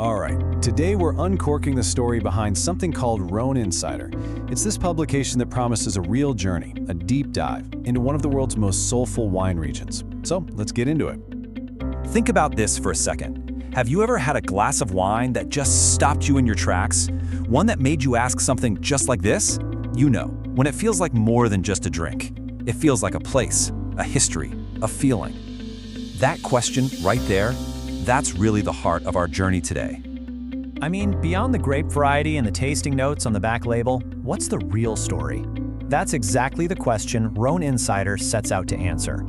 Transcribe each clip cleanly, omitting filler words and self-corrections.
All right, today we're uncorking the story behind something called Rhone Insider. It's this publication that promises a real journey, a deep dive, into one of the world's most soulful wine regions. So let's get into it. Think about this for a second. Have you ever had a glass of wine that just stopped you in your tracks? One that made you ask something just like this? You know, when it feels like more than just a drink. It feels like a place, a history, a feeling. That question right there, that's really the heart of our journey today. I mean, beyond the grape variety and the tasting notes on the back label, what's the real story? That's exactly the question Rhone Insider sets out to answer.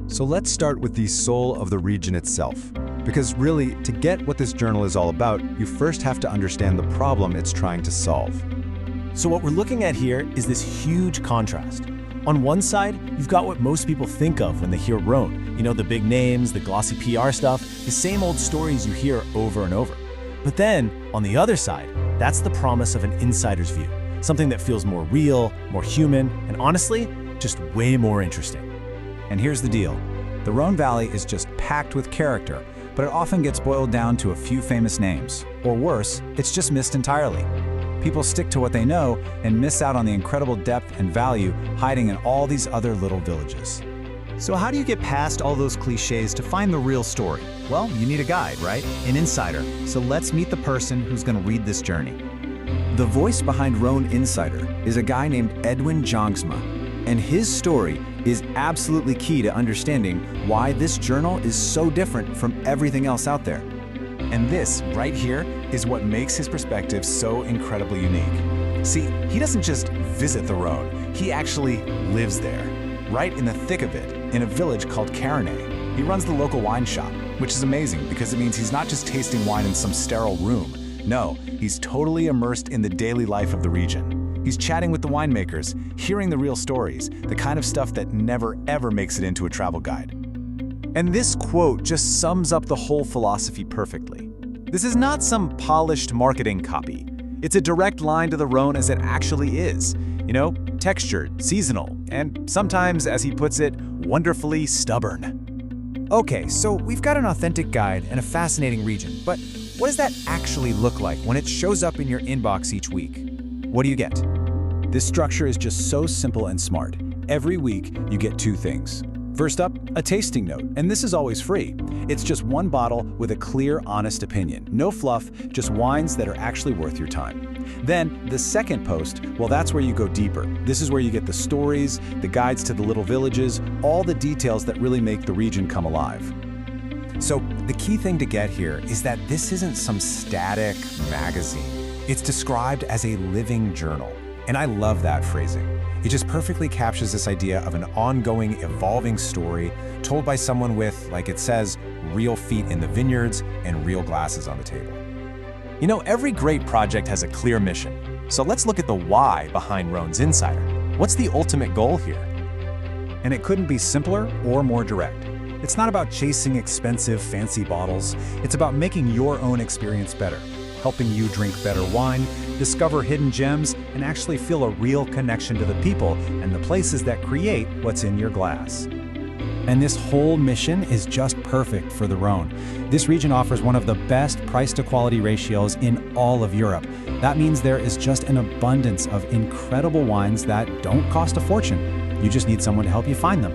So let's start with the soul of the region itself. Because really, to get what this journal is all about, you first have to understand the problem it's trying to solve. So what we're looking at here is this huge contrast. On one side, you've got what most people think of when they hear Rhone. You know, the big names, the glossy PR stuff, the same old stories you hear over and over. But then, on the other side, that's the promise of an insider's view. Something that feels more real, more human, and honestly, just way more interesting. And here's the deal. The Rhone Valley is just packed with character, but it often gets boiled down to a few famous names. Or worse, it's just missed entirely. People stick to what they know and miss out on the incredible depth and value hiding in all these other little villages. So how do you get past all those cliches to find the real story? Well, you need a guide, right? An insider. So let's meet the person who's going to read this journey. The voice behind Rhone Insider is a guy named Edwin, and his story is absolutely key to understanding why this journal is so different from everything else out there. And this, right here, is what makes his perspective so incredibly unique. See, he doesn't just visit the Rhone, he actually lives there, right in the thick of it, in a village called Carnet. He runs the local wine shop, which is amazing because it means he's not just tasting wine in some sterile room. No, he's totally immersed in the daily life of the region. He's chatting with the winemakers, hearing the real stories, the kind of stuff that never ever makes it into a travel guide. And this quote just sums up the whole philosophy perfectly. This is not some polished marketing copy. It's a direct line to the Rhone as it actually is. You know, textured, seasonal, and sometimes, as he puts it, wonderfully stubborn. Okay, so we've got an authentic guide and a fascinating region, but what does that actually look like when it shows up in your inbox each week? What do you get? This structure is just so simple and smart. Every week, you get two things. First up, a tasting note, and this is always free. It's just one bottle with a clear, honest opinion. No fluff, just wines that are actually worth your time. Then, the second post, well, that's where you go deeper. This is where you get the stories, the guides to the little villages, all the details that really make the region come alive. So the key thing to get here is that this isn't some static magazine. It's described as a living journal. And I love that phrasing. It just perfectly captures this idea of an ongoing, evolving story told by someone with, like it says, real feet in the vineyards and real glasses on the table. You know, every great project has a clear mission. So let's look at the why behind Rhone's Insider. What's the ultimate goal here? And it couldn't be simpler or more direct. It's not about chasing expensive, fancy bottles. It's about making your own experience better, helping you drink better wine, discover hidden gems, and actually feel a real connection to the people and the places that create what's in your glass. And this whole mission is just perfect for the Rhone. This region offers one of the best price-to-quality ratios in all of Europe. That means there is just an abundance of incredible wines that don't cost a fortune. You just need someone to help you find them.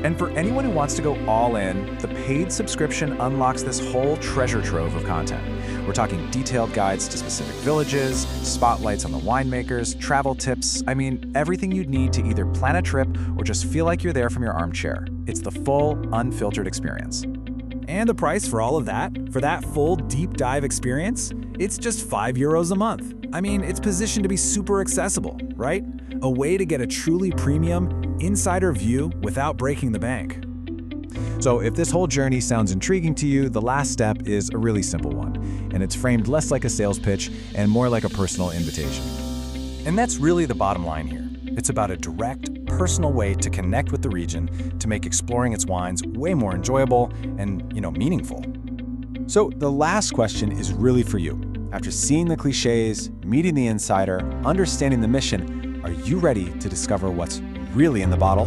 And for anyone who wants to go all in, the paid subscription unlocks this whole treasure trove of content. We're talking detailed guides to specific villages, spotlights on the winemakers, travel tips, I mean, everything you'd need to either plan a trip or just feel like you're there from your armchair. It's the full, unfiltered experience. And the price for all of that, for that full deep dive experience, it's just €5 a month. I mean, it's positioned to be super accessible, right? A way to get a truly premium, insider view without breaking the bank. So if this whole journey sounds intriguing to you, the last step is a really simple one, and it's framed less like a sales pitch and more like a personal invitation. And that's really the bottom line here. It's about a direct, personal way to connect with the region, to make exploring its wines way more enjoyable and, meaningful. So the last question is really for you. After seeing the cliches, meeting the insider, understanding the mission, are you ready to discover what's really in the bottle?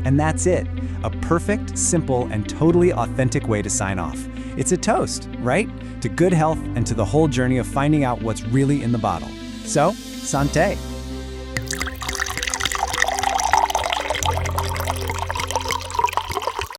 And that's it. A perfect, simple, and totally authentic way to sign off. It's a toast, right? To good health and to the whole journey of finding out what's really in the bottle. So, Santé!